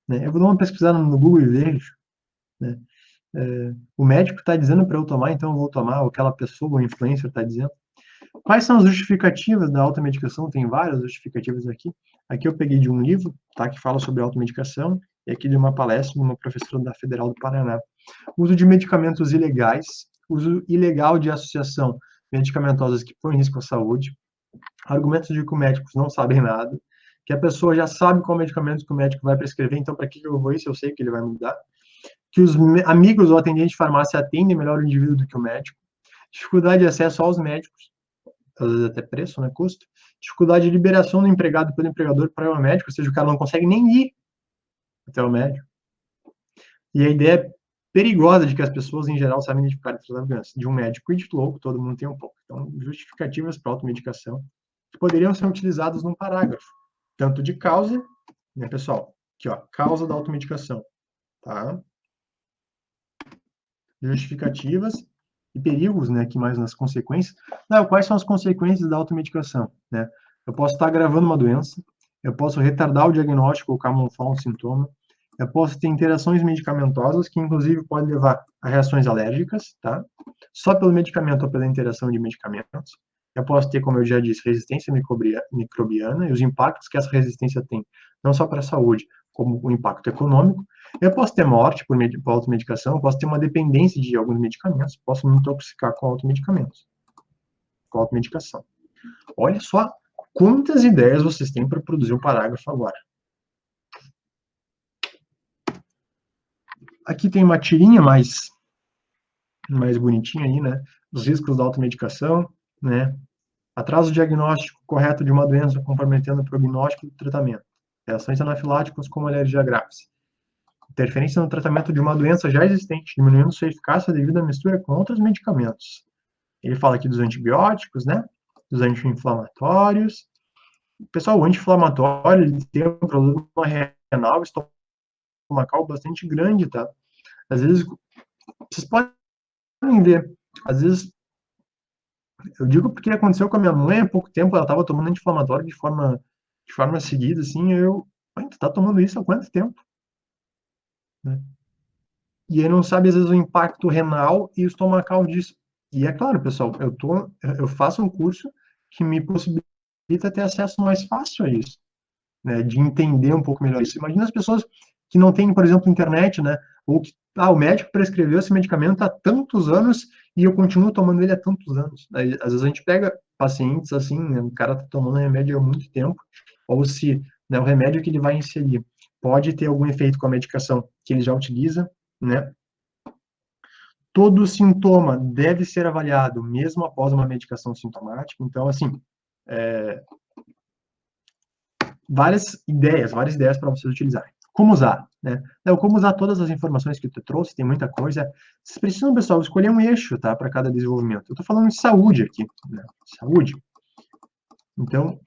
Né? Eu vou dar uma pesquisada no Google e vejo. Né? O médico está dizendo para eu tomar, então eu vou tomar, ou aquela pessoa, o influencer está dizendo. Quais são as justificativas da automedicação? Tem várias justificativas aqui. Aqui eu peguei de um livro, tá, que fala sobre automedicação, e aqui de uma palestra de uma professora da Federal do Paraná. Uso de medicamentos ilegais, uso ilegal de associação medicamentosas que põem em risco à saúde, argumentos de que os médicos não sabem nada, que a pessoa já sabe qual medicamento que o médico vai prescrever, então para que eu vou isso? Eu sei que ele vai me dar. Que os amigos ou atendentes de farmácia atendem melhor o indivíduo do que o médico. Dificuldade de acesso aos médicos, às vezes até preço, né, custo. Dificuldade de liberação do empregado pelo empregador para o médico, ou seja, o cara não consegue nem ir até o médico. E a ideia perigosa de que as pessoas, em geral, sabem identificar as doenças. De um médico e de louco, todo mundo tem um pouco. Então, justificativas para automedicação que poderiam ser utilizadas num parágrafo, tanto de causa, né, pessoal? Aqui, ó, causa da automedicação, tá? Justificativas e perigos, né, aqui mais nas consequências. Não, quais são as consequências da automedicação, né? Eu posso estar agravando uma doença, eu posso retardar o diagnóstico ou camuflar um sintoma, eu posso ter interações medicamentosas que, inclusive, podem levar a reações alérgicas, tá? Só pelo medicamento ou pela interação de medicamentos. Eu posso ter, como eu já disse, resistência microbiana e os impactos que essa resistência tem, não só para a saúde, como o impacto econômico. Eu posso ter morte por automedicação, posso ter uma dependência de alguns medicamentos, posso me intoxicar com automedicamentos, com automedicação. Olha só quantas ideias vocês têm para produzir um parágrafo agora. Aqui tem uma tirinha mais bonitinha aí, né? Os riscos da automedicação, né? Atraso diagnóstico correto de uma doença comprometendo o prognóstico do tratamento. Reações anafiláticas como alergia graves. Interferência no tratamento de uma doença já existente, diminuindo sua eficácia devido à mistura com outros medicamentos. Ele fala aqui dos antibióticos, né? Dos anti-inflamatórios. Pessoal, o anti-inflamatório ele tem um problema renal estomacal bastante grande, tá? Às vezes, vocês podem ver, às vezes, eu digo porque aconteceu com a minha mãe há pouco tempo, ela estava tomando anti-inflamatório de forma seguida, assim, tu tá tomando isso há quanto tempo? Né? E aí não sabe, às vezes, o impacto renal e estomacal disso. E é claro, pessoal, eu faço um curso que me possibilita ter acesso mais fácil a isso, né, de entender um pouco melhor isso. Imagina as pessoas que não têm, por exemplo, internet, né, ou que, o médico prescreveu esse medicamento há tantos anos e eu continuo tomando ele há tantos anos. Aí, às vezes a gente pega pacientes assim, né, o cara tá tomando remédio há muito tempo, ou se, né, o remédio que ele vai inserir pode ter algum efeito com a medicação que ele já utiliza, né? Todo sintoma deve ser avaliado mesmo após uma medicação sintomática. Então, assim, várias ideias para vocês utilizarem. Como usar, né? Como usar todas as informações que tu trouxe, tem muita coisa. Vocês precisam, pessoal, escolher um eixo, tá, para cada desenvolvimento. Eu estou falando de saúde aqui, né? Saúde. Então,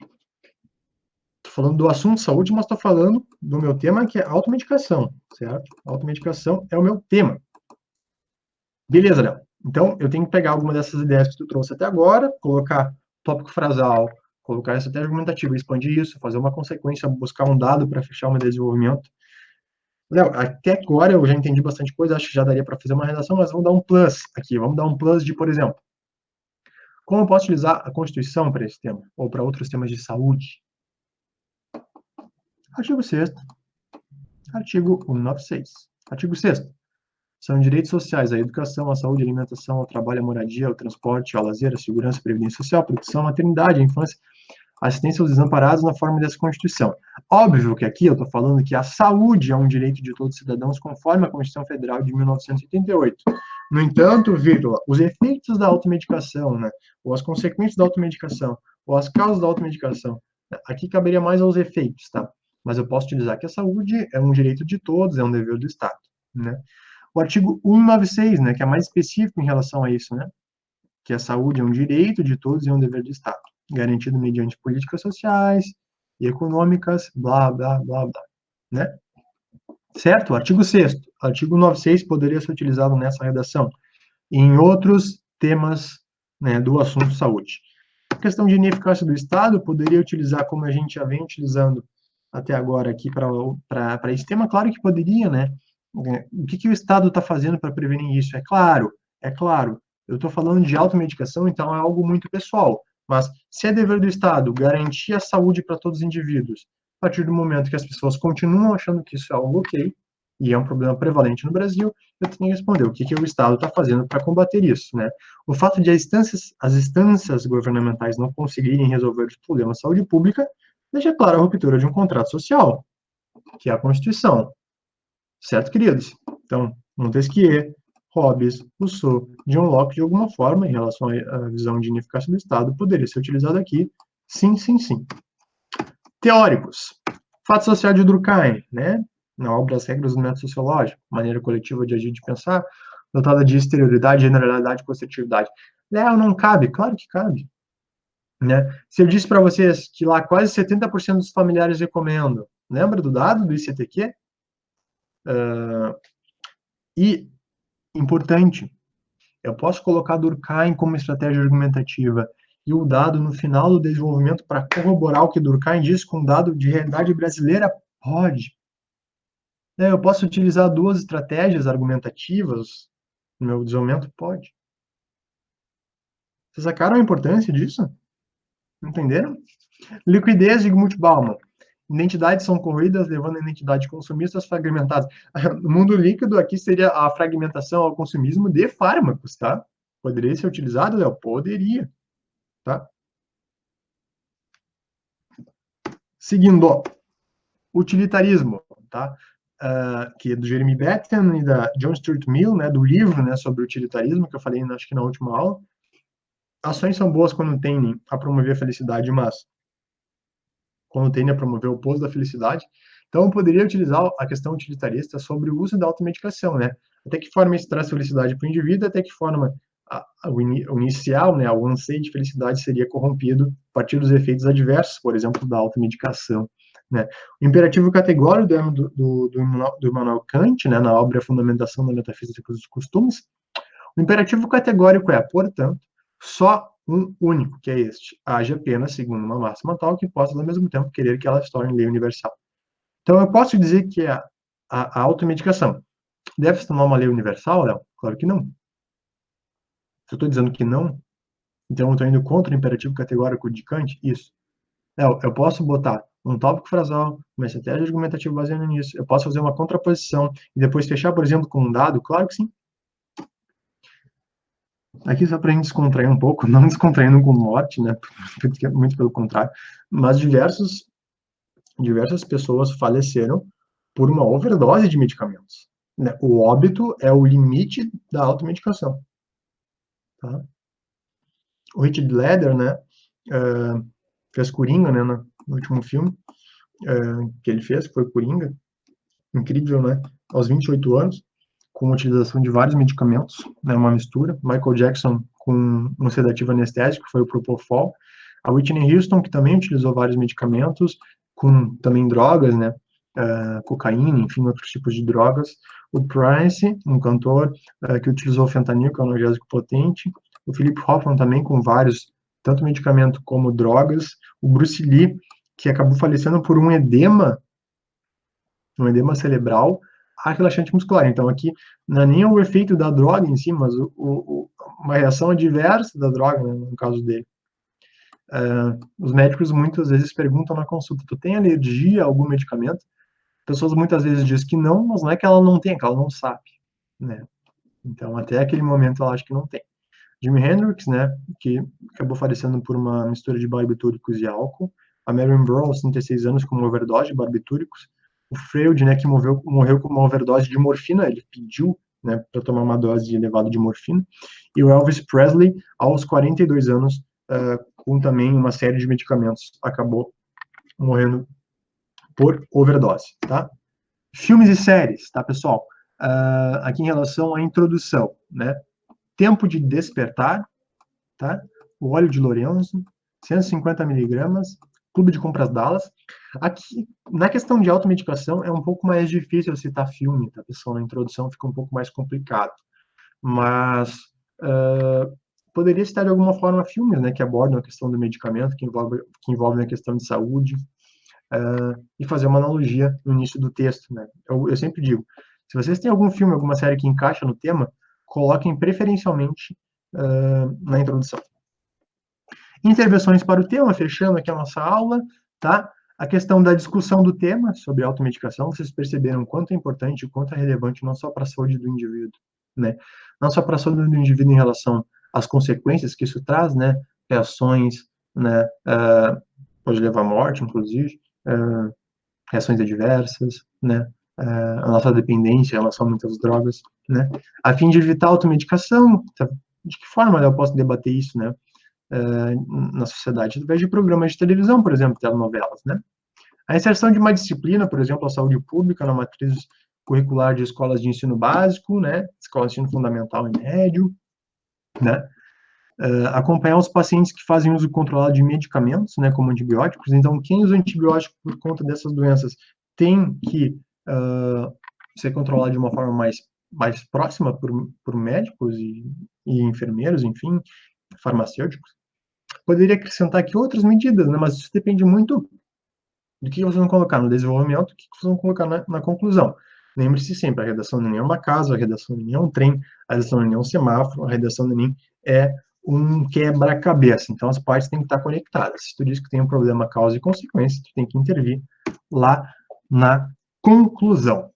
estou falando do assunto saúde, mas estou falando do meu tema, que é automedicação, certo? Automedicação é o meu tema. Beleza, Léo. Então, eu tenho que pegar alguma dessas ideias que tu trouxe até agora, colocar tópico frasal, colocar estratégia argumentativa, expandir isso, fazer uma consequência, buscar um dado para fechar uma ideia de desenvolvimento. Léo, até agora eu já entendi bastante coisa, acho que já daria para fazer uma redação, mas vamos dar um plus aqui, vamos dar um plus de, por exemplo, como eu posso utilizar a Constituição para esse tema, ou para outros temas de saúde? Artigo 6º, artigo 196. Artigo 6º, são direitos sociais a educação, a saúde, a alimentação, ao trabalho, à moradia, ao transporte, ao lazer, à segurança, à previdência social, à proteção, à maternidade, à infância, à assistência aos desamparados na forma dessa Constituição. Óbvio que aqui eu estou falando que a saúde é um direito de todos os cidadãos conforme a Constituição Federal de 1988. No entanto, vírgula, os efeitos da automedicação, né, ou as consequências da automedicação, ou as causas da automedicação, aqui caberia mais aos efeitos, tá? Mas eu posso utilizar que a saúde é um direito de todos, é um dever do Estado, né? O artigo 196, né, que é mais específico em relação a isso, né, que a saúde é um direito de todos e é um dever do Estado, garantido mediante políticas sociais e econômicas, blá, blá, blá, blá, né? Certo? Artigo 6º. Artigo 96 poderia ser utilizado nessa redação e em outros temas, né, do assunto saúde. A questão de ineficácia do Estado poderia utilizar, como a gente já vem utilizando até agora aqui para esse tema, claro que poderia, né? O que o Estado está fazendo para prevenir isso? É claro, eu estou falando de automedicação, então é algo muito pessoal, mas se é dever do Estado garantir a saúde para todos os indivíduos, a partir do momento que as pessoas continuam achando que isso é algo ok, e é um problema prevalente no Brasil, eu tenho que responder o que o Estado está fazendo para combater isso, né? O fato de as instâncias governamentais não conseguirem resolver os problemas de saúde pública deixa clara a ruptura de um contrato social, que é a Constituição. Certo, queridos? Então, Montesquieu, Hobbes, Rousseau, John Locke, de alguma forma, em relação à visão de ineficácia do Estado, poderia ser utilizado aqui. Sim, sim, sim. Teóricos. Fato social de Durkheim, né? Na obra As Regras do Método Sociológico, maneira coletiva de agir e de pensar, dotada de exterioridade, generalidade e constitutividade. Léo, não cabe? Claro que cabe. Né? Se eu disse para vocês que lá quase 70% dos familiares recomendam, lembra do dado do ICTQ? E, importante, eu posso colocar Durkheim como estratégia argumentativa e o dado no final do desenvolvimento para corroborar o que Durkheim diz com um dado de realidade brasileira? Pode. Eu posso utilizar duas estratégias argumentativas no meu desenvolvimento? Pode. Vocês sacaram a importância disso? Entenderam? Liquidez de Multibauman. Identidades são corridas, levando a identidade consumistas fragmentadas. No mundo líquido, aqui seria a fragmentação ao consumismo de fármacos, tá? Poderia ser utilizado, Léo? Poderia, tá? Seguindo, utilitarismo, tá? Que é do Jeremy Bentham e da John Stuart Mill, né, do livro, né, sobre utilitarismo, que eu falei, acho que na última aula. Ações são boas quando tendem a promover a felicidade, mas quando tendem a promover o oposto da felicidade. Então, eu poderia utilizar a questão utilitarista sobre o uso da automedicação, né? Até que forma isso traz felicidade para o indivíduo, até que forma o inicial, né, o anseio de felicidade seria corrompido a partir dos efeitos adversos, por exemplo, da automedicação. Né? O imperativo categórico do Immanuel Kant, né, na obra Fundamentação da Metafísica dos Costumes, o imperativo categórico é, portanto, só um único, que é este: haja apenas segundo uma máxima tal que possa, ao mesmo tempo, querer que ela se torne lei universal. Então, eu posso dizer que a automedicação deve se tornar uma lei universal, Léo? Claro que não. Se eu estou dizendo que não, então eu estou indo contra o imperativo categórico de Kant? Isso. Léo, eu posso botar um tópico frasal, uma estratégia argumentativa baseada nisso, eu posso fazer uma contraposição e depois fechar, por exemplo, com um dado? Claro que sim. Aqui só para a gente descontrair um pouco, não descontraindo com morte, né? Muito pelo contrário, mas diversas pessoas faleceram por uma overdose de medicamentos. Né? O óbito é o limite da automedicação. Tá? O Heath Ledger, né, fez Coringa, né, no último filme que ele fez, que foi Coringa. Incrível, né? Aos 28 anos, com a utilização de vários medicamentos, né, uma mistura. Michael Jackson com um sedativo anestésico, que foi o Propofol. A Whitney Houston, que também utilizou vários medicamentos, com também drogas, né? cocaína, enfim, outros tipos de drogas. O Prince, um cantor que utilizou fentanil, que é um analgésico potente. O Philip Hoffman também, com vários, tanto medicamento como drogas. O Bruce Lee, que acabou falecendo por um edema cerebral a relaxante muscular. Então, aqui não é nem o efeito da droga em si, mas uma reação adversa da droga, né, no caso dele. Os médicos muitas vezes perguntam na consulta: tu tem alergia a algum medicamento? Pessoas muitas vezes dizem que não, mas não é que ela não tem, é que ela não sabe, né? Então, até aquele momento, ela acha que não tem. Jimi Hendrix, né, que acabou falecendo por uma mistura de barbitúricos e álcool. A Marilyn Monroe, aos 36 anos, com uma overdose de barbitúricos. O Freud, né, que morreu com uma overdose de morfina, ele pediu, né, para tomar uma dose elevada de morfina. E o Elvis Presley, aos 42 anos, com também uma série de medicamentos, acabou morrendo por overdose, tá? Filmes e séries, tá, pessoal? Aqui em relação à introdução, né? Tempo de Despertar, tá? O Óleo de Lorenzo, 150 miligramas, Clube de Compras Dallas. Aqui, na questão de automedicação, é um pouco mais difícil citar filme, tá, pessoal? Na introdução fica um pouco mais complicado. Mas poderia citar de alguma forma filmes, né, que abordam a questão do medicamento, que envolvem a questão de saúde, e fazer uma analogia no início do texto, né? Eu sempre digo, se vocês têm algum filme, alguma série que encaixa no tema, coloquem preferencialmente na introdução. Intervenções para o tema, fechando aqui a nossa aula, tá? A questão da discussão do tema sobre automedicação, vocês perceberam o quanto é importante, o quanto é relevante não só para a saúde do indivíduo, né? Não só para a saúde do indivíduo em relação às consequências que isso traz, né? Reações, né? Pode levar à morte, inclusive, reações adversas, né? A nossa dependência em relação a muitas drogas, né? A fim de evitar a automedicação, de que forma eu posso debater isso, né? Na sociedade, através de programas de televisão, por exemplo, telenovelas, né? A inserção de uma disciplina, por exemplo, a saúde pública na matriz curricular de escolas de ensino básico, né? Escolas de ensino fundamental e médio, né? Acompanhar os pacientes que fazem uso controlado de medicamentos, né, como antibióticos. Então, quem usa antibiótico por conta dessas doenças tem que ser controlado de uma forma mais próxima por médicos e enfermeiros, enfim, farmacêuticos. Poderia acrescentar aqui outras medidas, né, mas isso depende muito do que vocês vão colocar no desenvolvimento, do que vocês vão colocar na conclusão. Lembre-se sempre, a redação do Enem é uma casa, a redação do Enem é um trem, a redação do Enem é um semáforo, a redação do Enem é um quebra-cabeça. Então, as partes têm que estar conectadas. Se tu diz que tem um problema, causa e consequência, tu tem que intervir lá na conclusão.